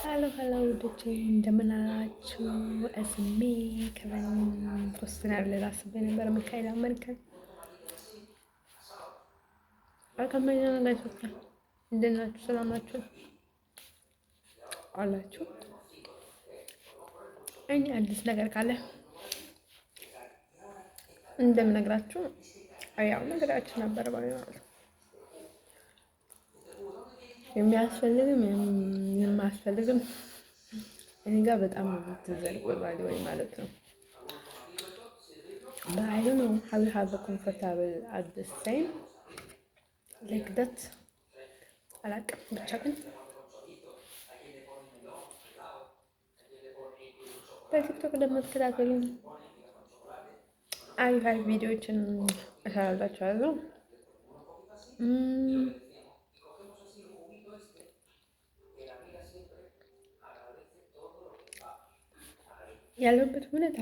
ሄሎ ውዶቼ እንደምን አላችሁ? እስሜ ከበን ተወስናል ላስቤ ነበር መካይላ አመልከን አከመኛ ላይ ሶፋ እንደት ናችሁ? ሰላም ናችሁ አላችሁ? እኔ አዲስ ነገር ካለ እንደምነግራችሁ ያው ነገራችሁ ነበር ባይሆን የሚያስፈልግም የማያስፈልግም እኔ ጋር በጣም ትዘልቁ ወይ ማለት ነው። But I don't know how you have a comfortable at the same like that. አላውቅም ብቻ ግን በቲክቶክ እንደምትከታተሉኝ አሪፍ ቪዲዮዎችን እሰራላችኋለሁ። ያለበት ሁኔታ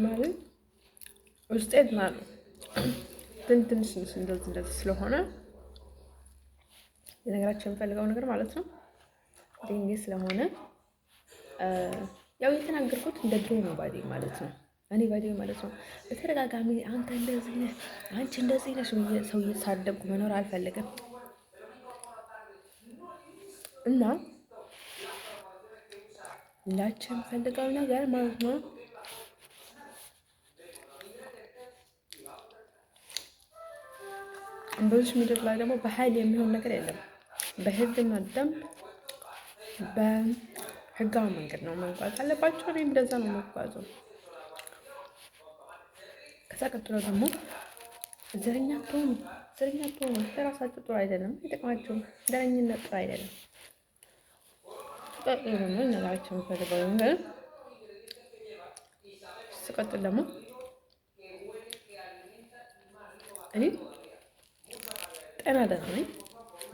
ማለት ውስጤ ማለት ትንሽ እንደዚህ ስለሆነ የነገራችን የምፈልገው ነገር ማለት ነው ዲንግ ስለሆነ ያው የተናገርኩት እንደ ድሮ ነው ባዲ ማለት ነው። እኔ ባዲ ማለት ነው በተደጋጋሚ አንተ እንደዚህ ነህ፣ አንቺ እንደዚህ ነሽ ሰው እየተሳደብኩ መኖር አልፈልግም እና ላችን ፈልገው ነገር ማለት ነው በዚህ ምድር ላይ ደግሞ በኃይል የሚሆን ነገር የለም። በህግና ደንብ በህጋዊ መንገድ ነው መጓዝ አለባቸው። እኔ እንደዛ ነው መጓዘው። ከዛ ቀጥሎ ደግሞ ዘረኛ ትሆኑ ለራሳችሁ ጥሩ አይደለም፣ አይጠቅማችሁም። ዘረኝነት ጥሩ አይደለም። ቀጥሎ ደግሞ ነገራችን ፈልገው ነገር ስቀጥል ደግሞ እኔ ጤና ደህና ነኝ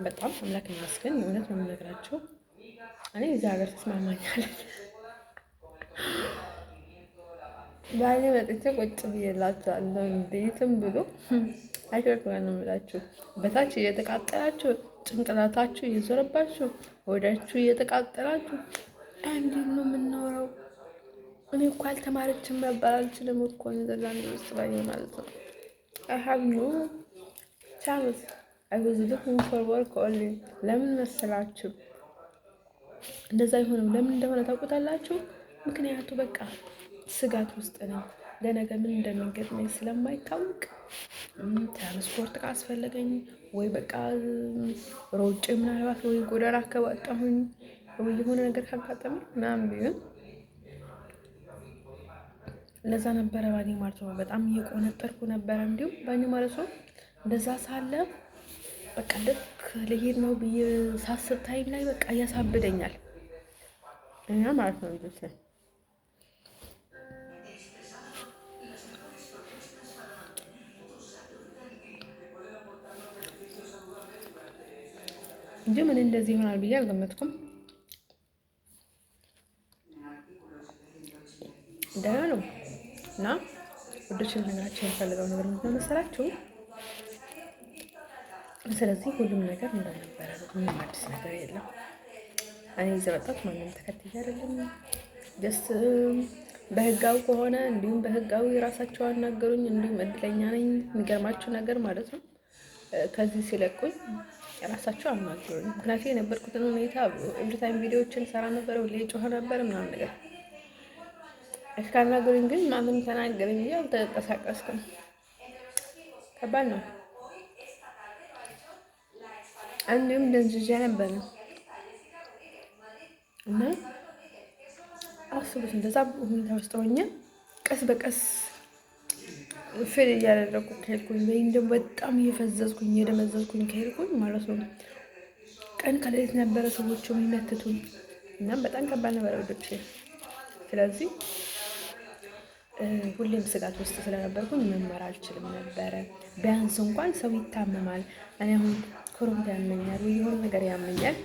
በጣም አምላክ ይመስገን። የእውነት ነው የምነግራቸው። እኔ እዚህ ሀገር ተስማማኛል። ባይኔ መጥቼ ቁጭ ብዬላችኋለሁ። እንዴትም ብሎ አይሸርኩኝ ነው የምላችሁ። በታች እየተቃጠላችሁ ጭንቅላታችሁ እየዞረባችሁ ወዳችሁ እየተቃጠላችሁ እንዴት ነው የምናወራው? እኔ እኮ አልተማረችም መባል አልችልም እኮ ኔዘርላንድ ውስጥ ባይ ማለት ነው። I have no chance. I was looking for work only. ለምን መሰላችሁ እንደዛ አይሆንም? ለምን እንደሆነ ታውቁታላችሁ? ምክንያቱ በቃ ስጋት ውስጥ ነኝ። ለነገ ምን እንደሚገጥመኝ ስለማይታወቅ ትራንስፖርት ካስፈለገኝ ወይ በቃ ሮጬ ምናልባት ወይ ጎዳና ከወጣሁኝ ወይ የሆነ ነገር ካጋጠመኝ ምናምን ቢሆን ለዛ ነበረ ባኔ ማለት ነው። በጣም እየቆነጠርኩ ነበረ እንዲሁ ባኔ ማለት ነው። እንደዛ ሳለ በቃ ልክ ልሄድ ነው ብዬ ሳስብ ታይም ላይ በቃ ያሳብደኛል እና ማለት ነው ልጅ እንጂ ምን እንደዚህ ይሆናል ብዬ አልገመትኩም። ደህና ነው እና ወደችን ነገራችን የምፈልገው ነገር ምንድነው መሰላችሁ? ስለዚህ ሁሉም ነገር እንደነበረ ነው። ምንም አዲስ ነገር የለም። እኔ ዘበጣት ማንም ተከትዬ አይደለም። ጀስት በህጋዊ ከሆነ እንዲሁም በህጋዊ ራሳቸው አናገሩኝ። እንዲሁም እድለኛ ነኝ። የሚገርማችሁ ነገር ማለት ነው ከዚህ ሲለቁኝ ራሳቸው አናገሩኝ። ምክንያቱም የነበርኩትን ሁኔታ ኤቭሪታይም ቪዲዮዎችን ሰራ ነበር፣ ሁሌ ጮኸ ነበር ምናምን ነገር እስካናገሩኝ ግን ማንም ተናገረኝ ብዬ አልተንቀሳቀስኩም። ከባድ ነው። እንዲሁም ደንዝዤ ነበር እና አስቡት እንደዛ ሁኔታ ውስጥ ሆኜ ቀስ በቀስ ፌል እያደረኩ ከሄድኩኝ ወይም ደግሞ በጣም እየፈዘዝኩኝ እየደመዘዝኩኝ ከሄድኩኝ ማለት ነው ቀን ከሌሊት ነበረ ሰዎቹ የሚመትቱኝ እና በጣም ከባድ ነበረ ወዶቼ። ስለዚህ ሁሌም ስጋት ውስጥ ስለነበርኩኝ መማር አልችልም ነበረ። ቢያንስ እንኳን ሰው ይታመማል። እኔ አሁን ኮሮና ያመኛል ወይ የሆነ ነገር ያመኛል።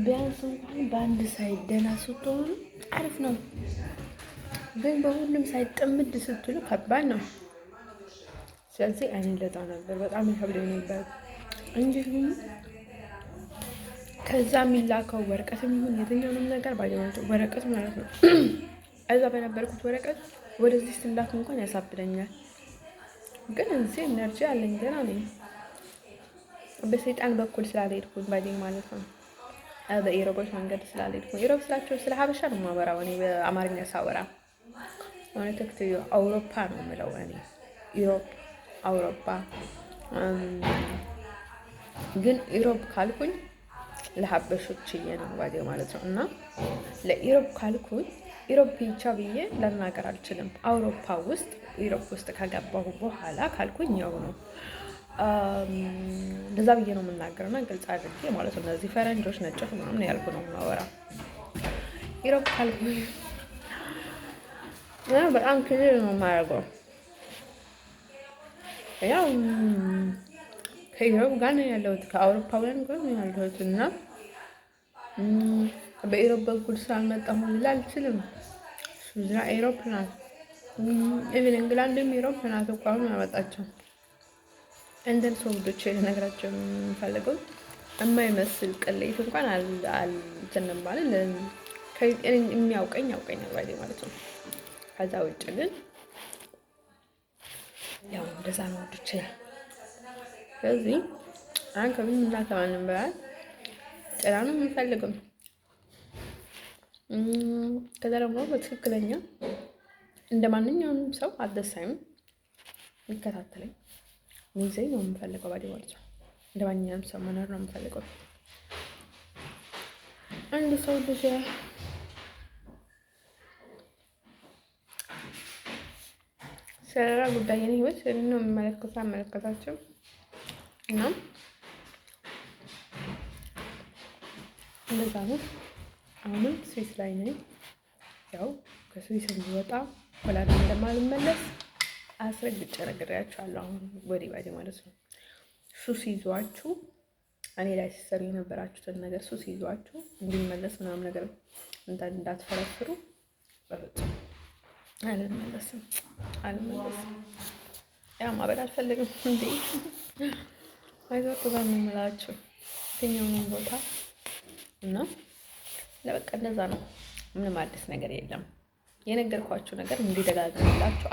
ቢያንስ እንኳን በአንድ ሳይድ ደህና ስትሆኑ አሪፍ ነው፣ ግን በሁሉም ሳይድ ጥምድ ስትሉ ከባድ ነው። ስለዚህ እኔ ለጣ ነበር በጣም ይከብደኝ ነበር እንጂ ከዛ የሚላከው ወረቀትም ይሁን የትኛውንም ነገር ባየመጡ ወረቀት ማለት ነው። እዛ በነበርኩት ወረቀት ወደዚህ ስላክ እንኳን ያሳብደኛል። ግን እዚህ ኤነርጂ አለኝ፣ ገና ነኝ። በሰይጣን በኩል ስላልሄድኩኝ ባይደኝ ማለት ነው። በኢሮቦች መንገድ ስላልሄድኩኝ። ኢሮብ ስላቸው ስለ ሀበሻ ነው የማወራው እኔ በአማርኛ ሳወራ። ሆነ ተክትዩ አውሮፓ ነው የምለው እኔ ኢሮብ አውሮፓ። ግን ኢሮብ ካልኩኝ ለሀበሾች ነው ባዴ ማለት ነው። እና ለኢሮብ ካልኩኝ ኢሮብ ብቻ ብዬ ለናገር አልችልም። አውሮፓ ውስጥ ኢሮብ ውስጥ ከገባሁ በኋላ ካልኩኝ ያው ነው እንደዛ ብዬ ነው የምናገረውና ግልጽ አድርጌ ማለት ነው። እነዚህ ፈረንጆች ነጮች ምናምን ያልኩ ነው የማወራ። ኢሮብ ካልኩኝ በጣም ክሊር ነው የማያደርገው። ያው ከኢሮብ ጋር ነው ያለሁት፣ ከአውሮፓውያን ጋር ነው ያለሁት እና በኢሮብ በኩል ስላልመጣሁ ልል አልችልም። ስዊድን ኢሮብ ናት፣ ኢቭን እንግላንድም ኢሮብ ናት እኮ አሁን ያመጣቸው። እንደን ሰው ልጆች ልነግራቸው የምፈልገው የማይመስል ቅሌት እንኳን አልትንም ማለት የሚያውቀኝ ያውቀኛል ባይ ማለት ነው። ከዛ ውጭ ግን ያው እንደዛ ነው ልጆች። ስለዚህ አሁን ከምን እና ከማንም በላይ ጥላ ነው የምንፈልገው። ከዛ ደግሞ በትክክለኛ እንደ ማንኛውም ሰው አደሳይም የሚከታተለኝ ሚዜኝ ነው የምፈልገው ባዲ ማለት ነው። እንደ ማንኛውም ሰው መኖር ነው የምፈልገው። አንድ ሰው ልጅ ስራ ጉዳይ የኔ ህይወት ነው የሚመለከታቸው እና እንደዛ ነው። አሁንም ስዊስ ላይ ነኝ። ያው ከስዊስ እንዲወጣ ወላድ እንደማልመለስ አስረግጬ ነግሬያቸዋለሁ። አሁን ወዲህ ባዲ ማለት ነው። ሱስ ይዟችሁ እኔ ላይ ሲሰሩ የነበራችሁትን ነገር ሱስ ይዟችሁ እንዲመለስ ምናምን ነገር እንዳትፈረፍሩ በፍጹም አልመለስም። ያው ማበድ አልፈልግም እንዴ አይዞህ ጋር ነው የምላችሁ የትኛውንም ቦታ እና ለበቃ እንደዛ ነው። ምንም አዲስ ነገር የለም። የነገርኳችሁ ነገር እንዲደጋግምላችሁ